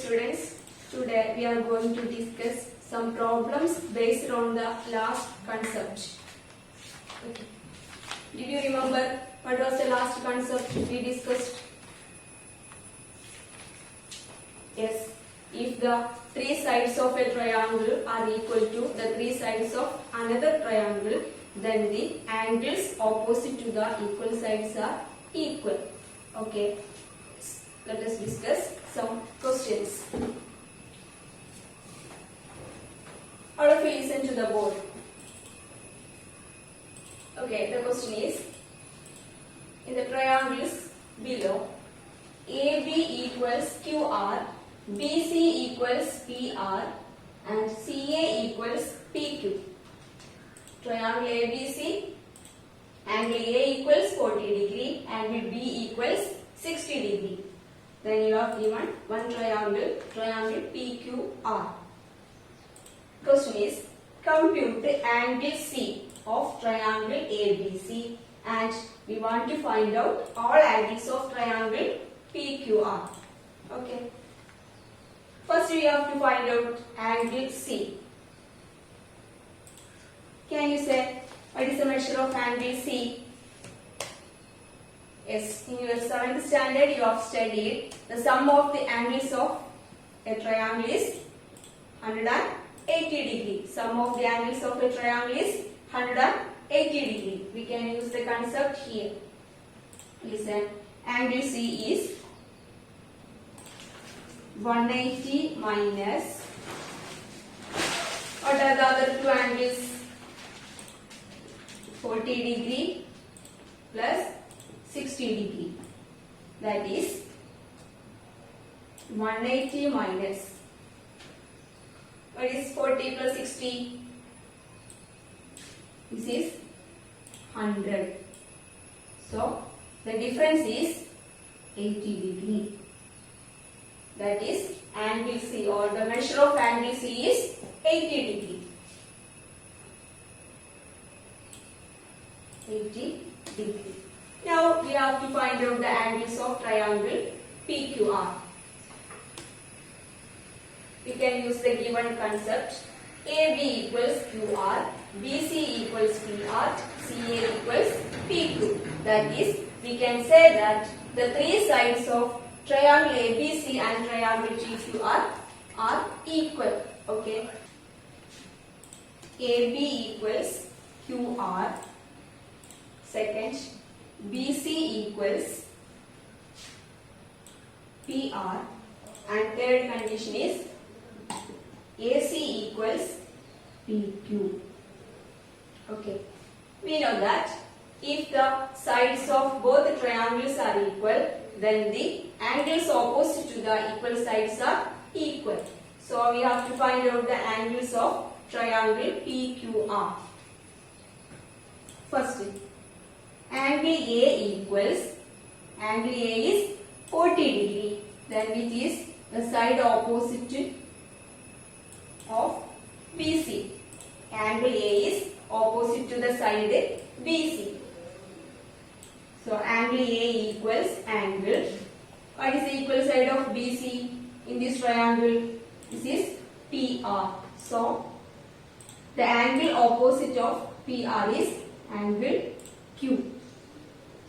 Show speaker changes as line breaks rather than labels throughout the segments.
students, today we are going to discuss some problems based on the last concept. Okay. Did you remember what was the last concept we discussed? Yes, if the three sides of a triangle are equal to the three sides of another triangle, then the angles opposite to the equal sides are equal. Okay, let us discuss some questions. All of you listen to the board. Okay, the question is, in the triangles below, AB equals QR, BC equals PR and CA equals PQ. Triangle ABC, angle A equals 40 degree, angle B equals 60 degree. Then you have given one triangle PQR. Question is, compute the angle C of triangle ABC, and we want to find out all angles of triangle PQR. Okay. First we have to find out angle C. Can you say what is the measure of angle C? Yes, in your 7th standard you have studied the sum of the angles of a triangle is 180 degree. Sum of the angles of a triangle is 180 degree. We can use the concept here. Listen, angle C is 180 minus, what are the other two angles? 40 degree plus 60 degree. That is 180 minus, what is 40 plus 60? This is 100. So the difference is 80 degree. That is angle C, or the measure of angle C is 80 degree. 80 degree. Now we have to find out the angles of triangle PQR. We can use the given concept. AB equals QR, BC equals PR, CA equals PQ. That is, we can say that the three sides of triangle ABC and triangle PQR are equal. Okay. AB equals QR. Second, BC equals PR. And third condition is AC equals PQ. Okay. We know that if the sides of both the triangles are equal, then the angles opposite to the equal sides are equal. So we have to find out the angles of triangle PQR. First, angle A equals, angle A is 40 degree, then which is the side opposite of BC. Angle A is opposite to the side BC. So angle A equals angle. What is the equal side of BC in this triangle? This is PR. So the angle opposite of PR is angle Q.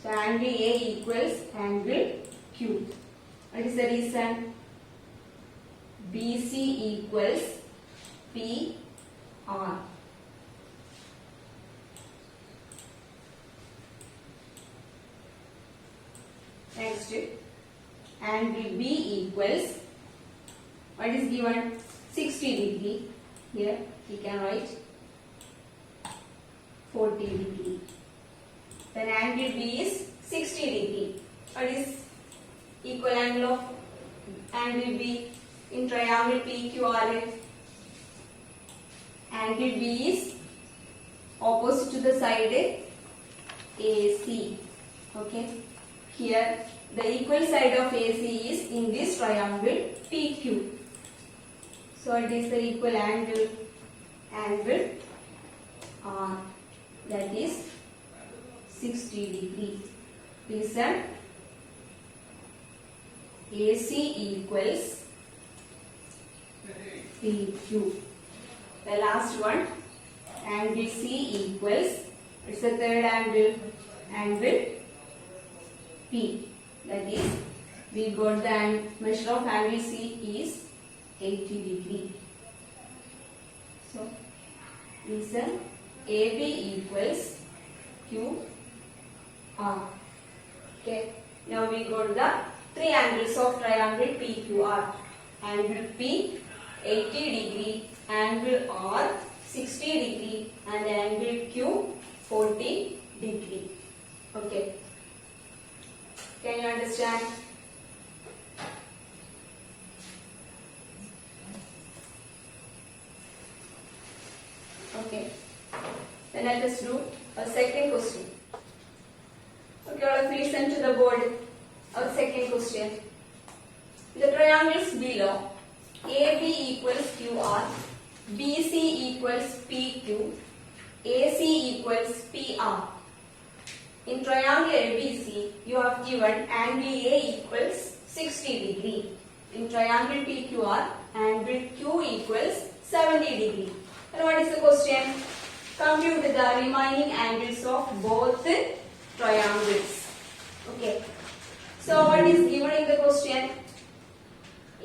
So angle A equals angle Q. What is the reason? BC equals PR. Next, angle B equals, what is given? 60 degree. Here we can write 40 degree. Then angle B is 60 degree. What is equal angle of angle B in triangle PQR? Angle B is opposite to the side AC. Okay. Here the equal side of AC is in this triangle PQ. So it is the equal angle R, that is 60 degree. Listen, AC equals PQ. The last one, angle C equals, it's the third angle, angle P. That is, we got the measure of angle C is 80 degree. So, listen, AB equals QR. Okay. Now we got the three angles of triangle PQR. Angle P 80 degree, angle R 60 degree, and angle Q 40 degree. Okay. Can you understand? Okay. Then let us do a second question. Okay, all of you listen to the board. Our second question. The triangles below, AB equals QR, BC equals PQ, AC equals PR. In triangle ABC, you have given angle A equals 60 degree. In triangle PQR, angle Q equals 70 degree. And what is the question? Compute the remaining angles of both triangles. Okay. So what is given in the question?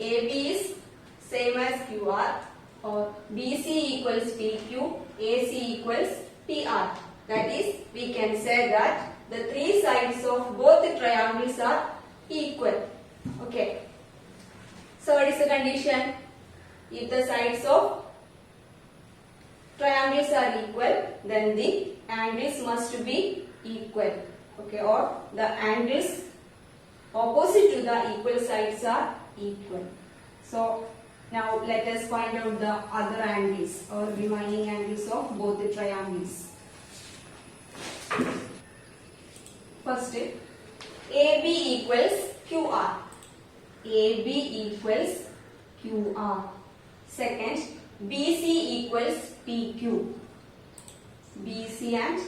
AB is same as QR, or BC equals PQ, AC equals PR. That is, we can say that the three sides of both the triangles are equal. Okay. So what is the condition? If the sides of triangles are equal, then the angles must be equal. Okay, or the angles opposite to the equal sides are equal. So now let us find out the other angles or remaining angles of both the triangles. First, AB equals QR. AB equals QR. Second, BC equals PQ. BC and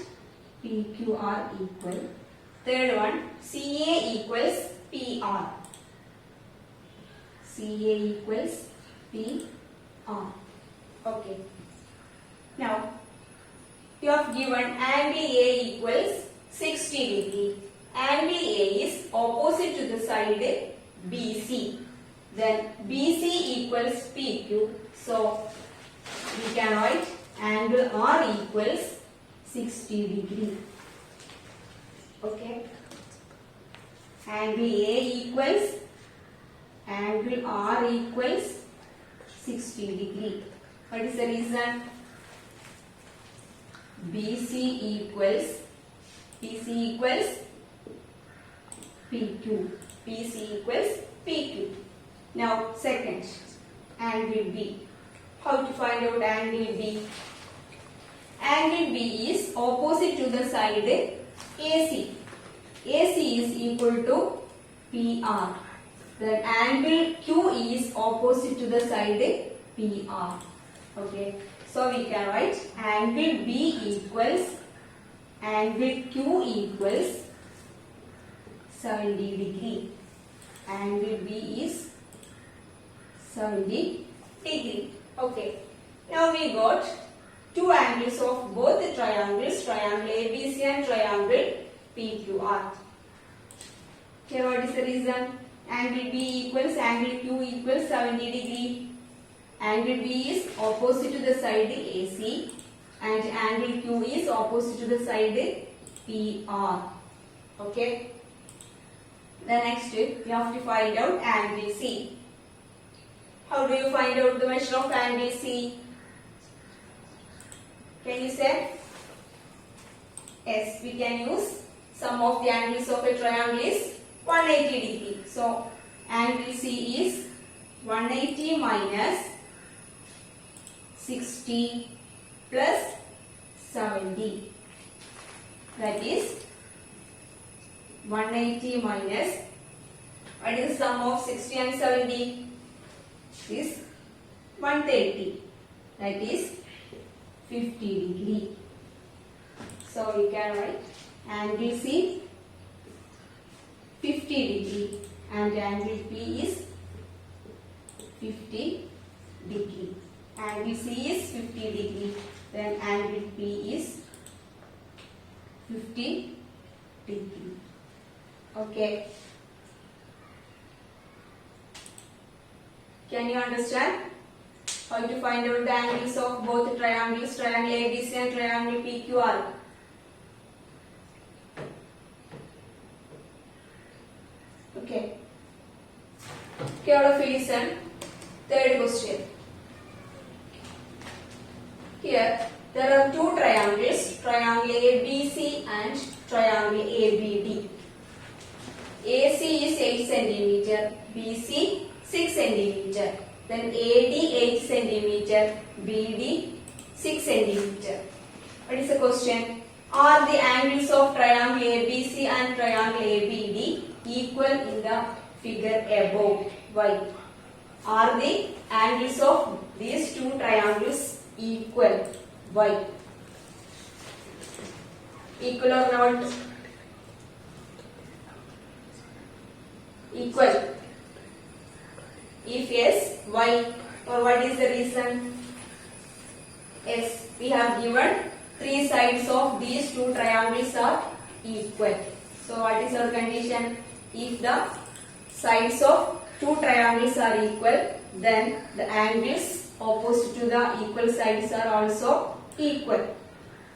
PQ are equal. Third one, CA equals PR. CA equals PR. Okay. Now, you have given angle A equals 60 degree. Angle A is opposite to the side BC. Then BC equals PQ. So, we can write angle R equals 60 degree. Okay. Angle A equals angle R equals 60 degree. What is the reason? BC equals PQ. BC equals PQ. Now second, angle B. How to find out angle B? Angle B is opposite to the side AC. AC is equal to PR. Then angle Q is opposite to the side PR. Okay. So we can write angle B equals angle Q equals 70 degree. Angle B is 70 degree. Okay. Now we got two angles of both the triangles, triangle ABC and triangle PQR. Here what is the reason? Angle B equals angle Q equals 70 degree. Angle B is opposite to the side AC and angle Q is opposite to the side PR. Okay. The next we have to find out angle C. How do you find out the measure of angle C? Can you say? Yes, we can use sum of the angles of a triangle is 180 degree. So, angle C is 180 minus 60 plus 70. That is 180 minus, what is the sum of 60 and 70? Is 130. That is 50 degree. So we can write angle C 50 degree and angle P is 50 degree. angle C is 50 degree, then angle P is 50 degree. Okay. Can you understand how to find out the angles of both triangles, triangle ABC and triangle PQR? Okay. Okay, all of you listen. Third question. Here there are two triangles, triangle ABC and triangle ABD. AC is 8 cm, BC 6 cm, then AD 8 cm, BD 6 cm. What is the question? Are the angles of triangle ABC and triangle ABD equal in the figure above? Why? Are the angles of these two triangles equal? Why? Equal or not? Equal. If yes, why? Or what is the reason? Yes, we have given three sides of these two triangles are equal. So what is our condition? If the sides of two triangles are equal, then the angles opposite to the equal sides are also equal.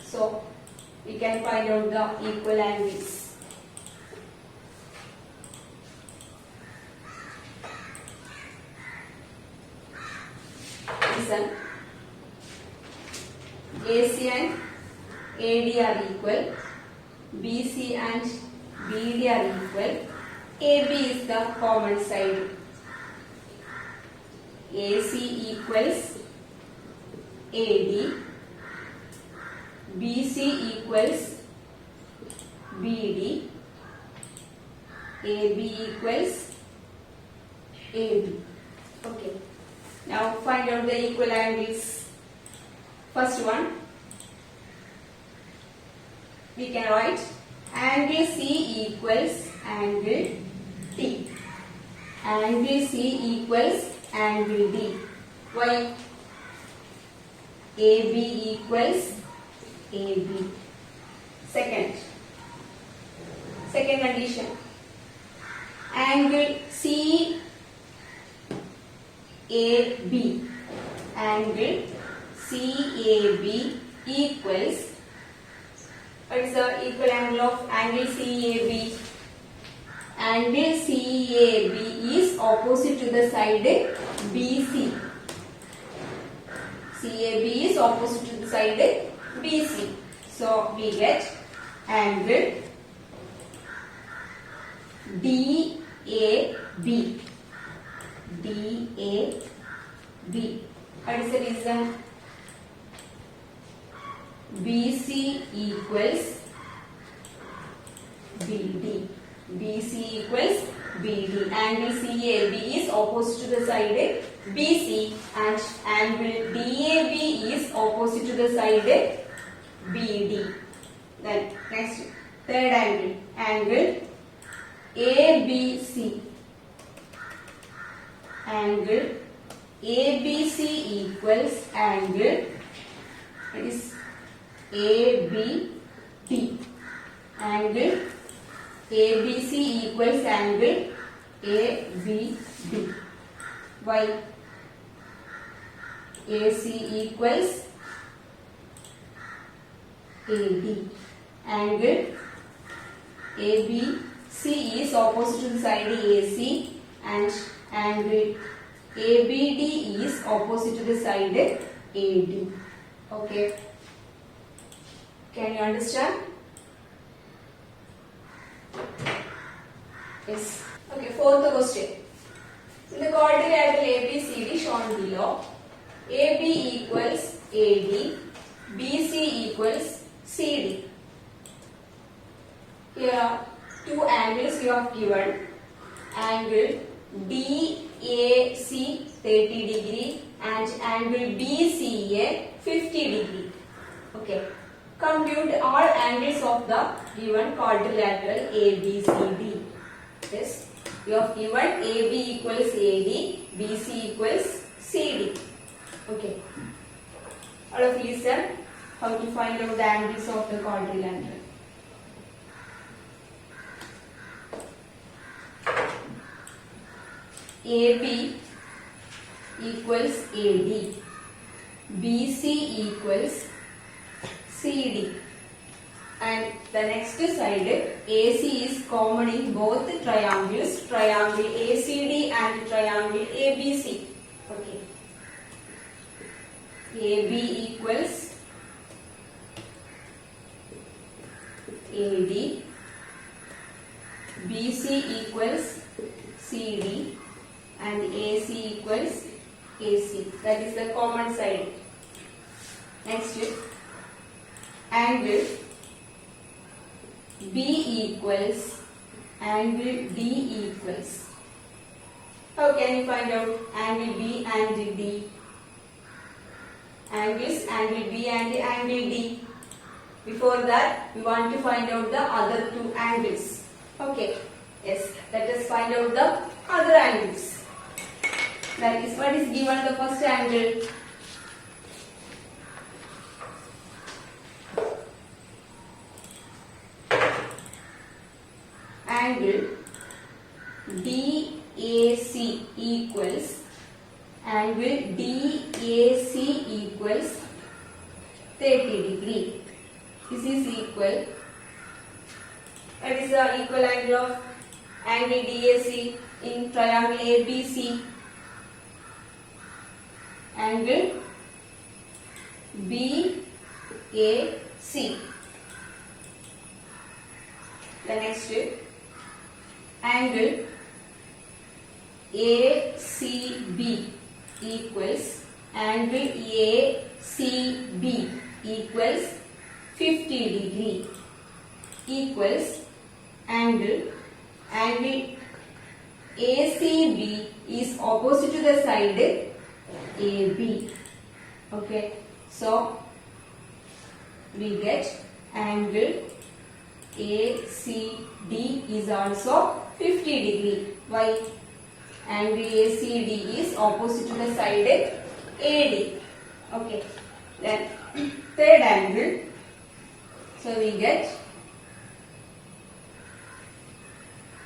So we can find out the equal angles. Listen. AC and AD are equal, BC and BD are equal, AB is the common side. AC equals AD, BC equals BD, AB equals AB. Okay. Now find out the equal angles. First one, we can write angle C equals angle T. Angle C equals angle D. Why? AB equals AB. Second condition, angle CAB. Angle CAB equals, what is the equal angle of angle CAB? Angle CAB is opposite to the side BC. CAB is opposite to the side BC. So we get angle DAB. DAB. What is the reason? BC equals BD. BC equals BD. Angle CAB is opposite to the side BC and angle DAB is opposite to the side BD. Then next, third angle, angle ABC. Angle ABC equals angle, it is ABD. Angle ABC equals angle ABD. Why? AC equals AD. Angle ABC is opposite to the side AC and angle ABD is opposite to the side AD. Okay. Can you understand? Yes. Okay, fourth question. In the quadrilateral ABCD shown below, AB equals AD, BC equals CD. Here are two angles you have given. Angle DAC 30 degree and angle BCA 50 degree. Okay. Compute all angles of the given quadrilateral ABCD. Yes. You have given AB equals AD, BC equals CD. Okay. All of you listen how to find out the angles of the quadrilateral. AB equals AD, BC equals CD, and the next side AC is common in both triangles, triangle ACD and triangle ABC. Okay. AB equals AD, BC equals CD, and AC equals AC. That is the common side. Next, angle B equals angle D equals. How can you find out angle B and D? Angles angle B and angle D. Before that, we want to find out the other two angles. Okay. Yes. Let us find out the other angles. That is what is given the first angle. Angle DAC equals angle DAC equals 30 degree. This is equal. What is the equal angle of angle DAC in triangle ABC? Angle BAC. The next angle ACB equals angle ACB equals 50 degree equals angle ACB is opposite to the side AB. Okay, so we get angle ACD is also 50 degree. Why? Angle ACD is opposite to the side AD. Okay, then third angle. So we get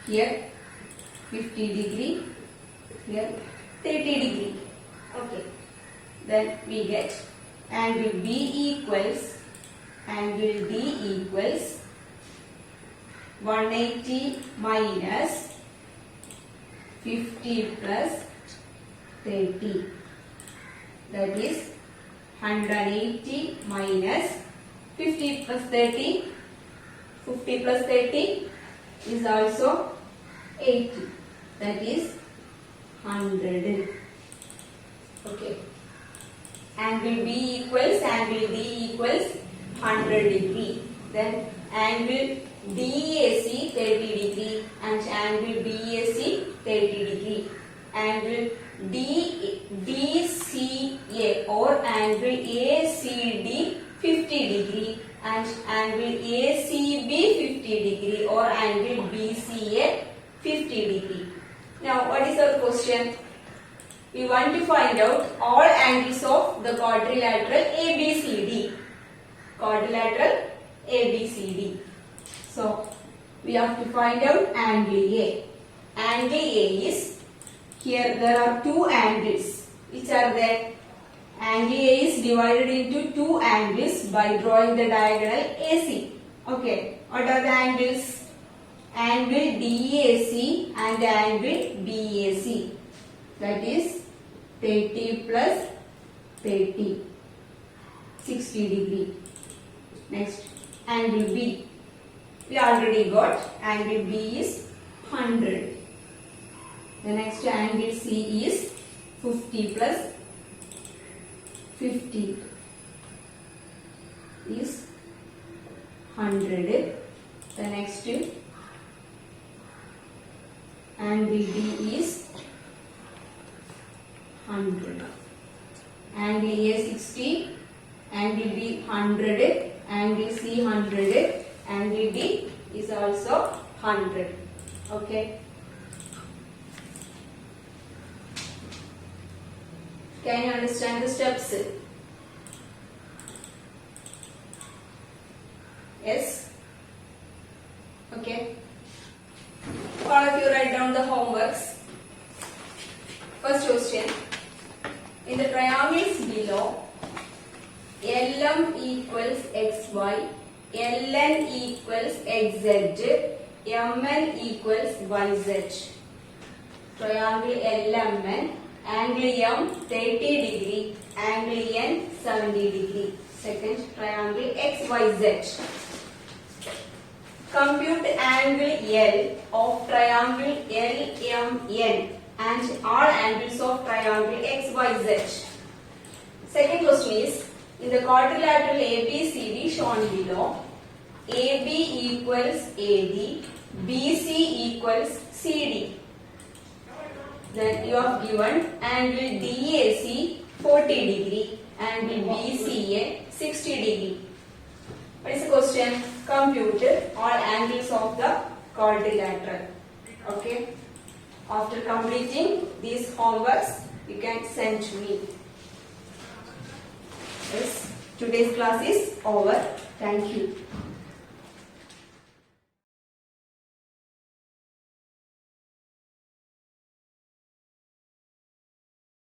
here 50 degree, here 30 degree. Okay, then we get angle B equals angle D equals 180 minus 50 plus 30. That is 180 minus 50 plus 30. 50 plus 30 is also 80. That is 100. Okay. Angle B equals angle D equals 100 degree. Then angle DAC 30 degree and angle BAC 30 degree. Angle DCA or angle ACD 50 degree and angle ACB 50 degree or angle BCA 50 degree. Now what is our question? We want to find out all angles of the quadrilateral ABCD. Quadrilateral ABCD. So we have to find out angle A. Angle A is, here there are two angles. Which are there? Angle A is divided into two angles by drawing the diagonal AC. Okay, what are the angles? Angle DAC and angle BAC. That is 30 plus 30, 60 degree. Next, angle B. We already got angle B is 100. The next angle C is 50 plus 50 is 100. The next angle D is 100. Angle A 60, angle B 100, angle C 100, angle D is also 100. Okay. Can you understand the steps? Yes? Okay. All of you write down the homeworks. First question. In the triangles below, LM equals XY, LN equals XZ, MN equals YZ. Triangle LMN, angle M 30 degree, angle N 70 degree. Second triangle XYZ. Compute angle L of triangle LMN and all angles of triangle XYZ. Second question is, in the quadrilateral ABCD shown below, AB equals AD, BC equals CD. Then you have given angle DAC 40 degree, angle BCA 60 degree. What is the question? Compute all angles of the quadrilateral. Okay. After completing these homeworks, you can send to me. Yes. Today's class is over. Thank you.